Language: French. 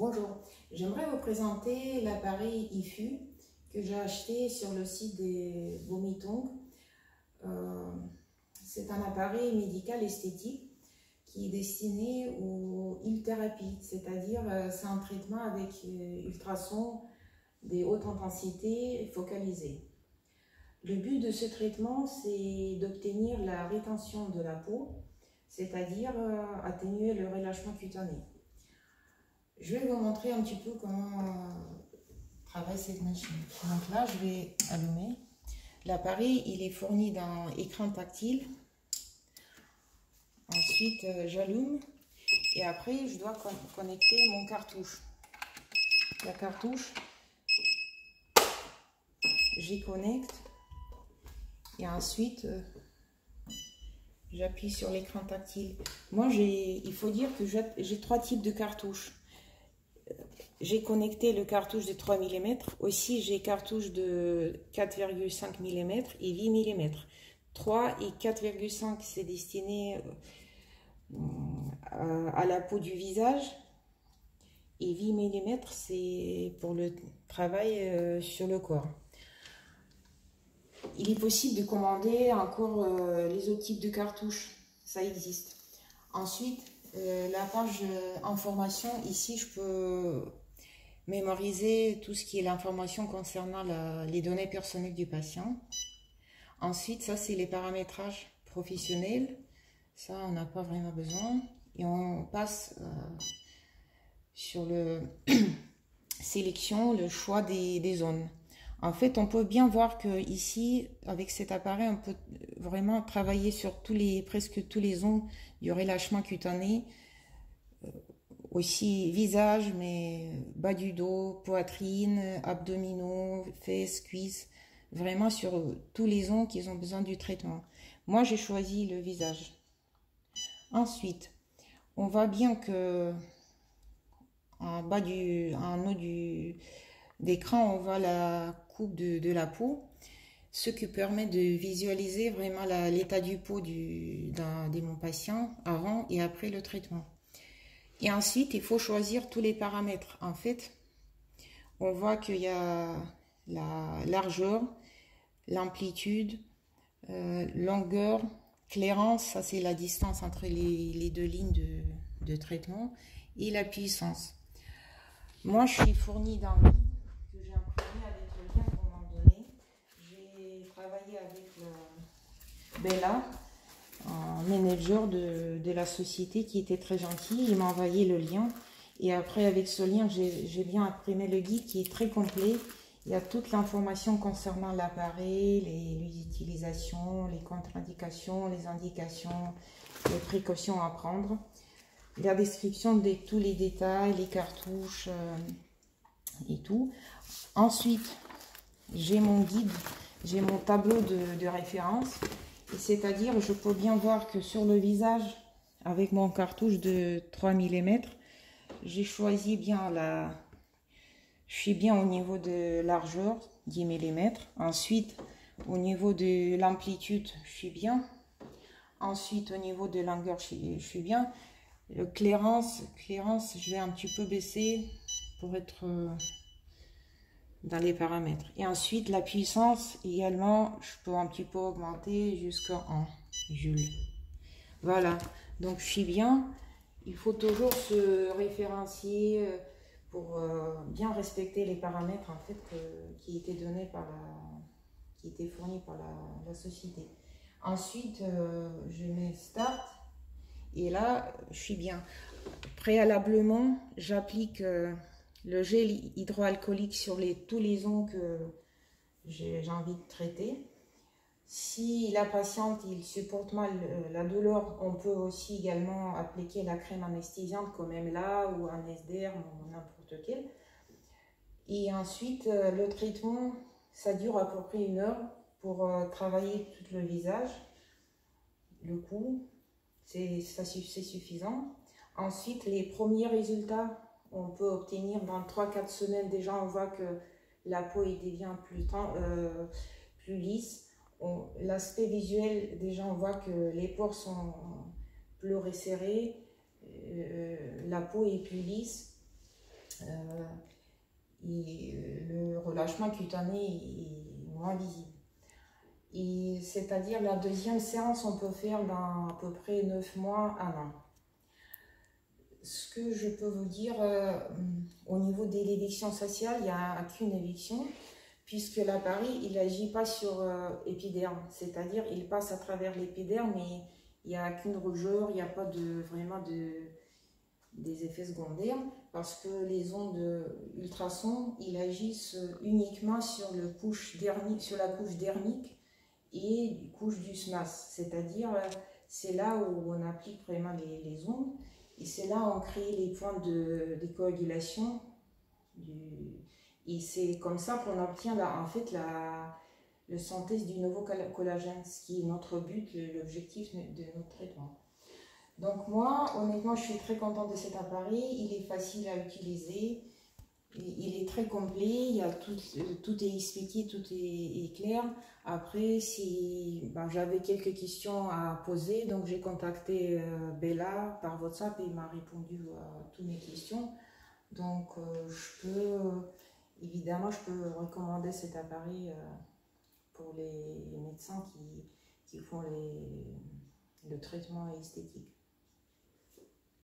Bonjour, j'aimerais vous présenter l'appareil IFU que j'ai acheté sur le site des Vomitong. C'est un appareil médical esthétique qui est destiné aux ulthérapies, c'est-à-dire c'est un traitement avec ultrasons des hautes intensités focalisées. Le but de ce traitement, c'est d'obtenir la rétention de la peau, c'est-à-dire atténuer le relâchement cutané. Je vais vous montrer un petit peu comment travaille cette machine. Donc là, je vais allumer. L'appareil, il est fourni d'un écran tactile. Ensuite, j'allume et après, je dois connecter mon cartouche. La cartouche, j'y connecte et ensuite, j'appuie sur l'écran tactile. Moi, il faut dire que j'ai trois types de cartouches. J'ai connecté le cartouche de 3 mm. Aussi, j'ai cartouche de 4,5 mm et 8 mm. 3 et 4,5, c'est destiné à la peau du visage. Et 8 mm, c'est pour le travail sur le corps. Il est possible de commander encore les autres types de cartouches. Ça existe. Ensuite, la page information, ici, je peux mémoriser tout ce qui est l'information concernant les données personnelles du patient. Ensuite, ça, c'est les paramétrages professionnels. Ça, on n'a pas vraiment besoin. Et on passe sur le sélection, le choix des zones. En fait, on peut bien voir que ici, avec cet appareil, on peut vraiment travailler sur presque tous les zones du relâchement cutané. Aussi visage, mais bas du dos, poitrine, abdominaux, fesses, cuisses, vraiment sur tous les ongles qui ont besoin du traitement. Moi, j'ai choisi le visage. Ensuite, on voit bien que en bas en haut d'écran, on voit la coupe de la peau, ce qui permet de visualiser vraiment l'état du peau de mon patient avant et après le traitement. Et ensuite, il faut choisir tous les paramètres. En fait, on voit qu'il y a la largeur, l'amplitude, longueur, clairance, ça c'est la distance entre les deux lignes de traitement, et la puissance. Moi, je suis fournie d'un guide que j'ai imprimé avec le lien qu'on m'a donné. J'ai travaillé avec Bella, un manager de la société qui était très gentil. Il m'a envoyé le lien et après avec ce lien j'ai bien imprimé le guide qui est très complet. Il y a toute l'information concernant l'appareil, les utilisations, les contre-indications, les indications, les précautions à prendre, la description de tous les détails, les cartouches et tout. Ensuite, j'ai mon guide, j'ai mon tableau de référence. C'est-à-dire, je peux bien voir que sur le visage, avec mon cartouche de 3 mm, j'ai choisi bien je suis bien au niveau de largeur, 10 mm. Ensuite, au niveau de l'amplitude, je suis bien. Ensuite, au niveau de longueur, je suis bien. Le clairance, je vais un petit peu baisser pour être dans les paramètres. Et ensuite, la puissance, également, je peux un petit peu augmenter jusqu'à 1 joule. Voilà, donc je suis bien. Il faut toujours se référencier pour bien respecter les paramètres en fait qui étaient donnés qui étaient fournis par la société. Ensuite, je mets Start et là, je suis bien. Préalablement, j'applique le gel hydroalcoolique sur tous les ongles que j'ai envie de traiter. Si la patiente il supporte mal la douleur, on peut aussi également appliquer la crème anesthésiante comme Emla ou un SDR ou n'importe quel. Et ensuite, le traitement, ça dure à peu près 1 heure pour travailler tout le visage. Le cou, c'est suffisant. Ensuite, les premiers résultats, on peut obtenir dans 3-4 semaines. Déjà, on voit que la peau devient plus lisse. L'aspect visuel, déjà, on voit que les pores sont plus resserrés, la peau est plus lisse. euh, et le relâchement cutané est moins visible. Et c'est-à-dire la deuxième séance, on peut faire dans à peu près 9 mois, un an. Ce que je peux vous dire, au niveau de l'éviction faciale, il n'y a qu'une éviction, puisque l'appareil, il n'agit pas sur l'épiderme, c'est-à-dire il passe à travers l'épiderme, mais il n'y a qu'une rougeur, il n'y a pas vraiment des effets secondaires, parce que les ondes ultrasons, ils agissent uniquement sur sur la couche dermique et couche du SMAS, c'est-à-dire c'est là où on applique vraiment les ondes, et c'est là où on crée les points de coagulation, et c'est comme ça qu'on obtient en fait la synthèse du nouveau collagène, ce qui est notre but, l'objectif de notre traitement. Donc moi, honnêtement, je suis très contente de cet appareil, il est facile à utiliser, il est très complet, il y a tout est expliqué, tout est clair. Après, si j'avais quelques questions à poser, donc j'ai contacté Bella par WhatsApp et il m'a répondu à toutes mes questions. Donc évidemment, je peux recommander cet appareil pour les médecins qui font le traitement esthétique.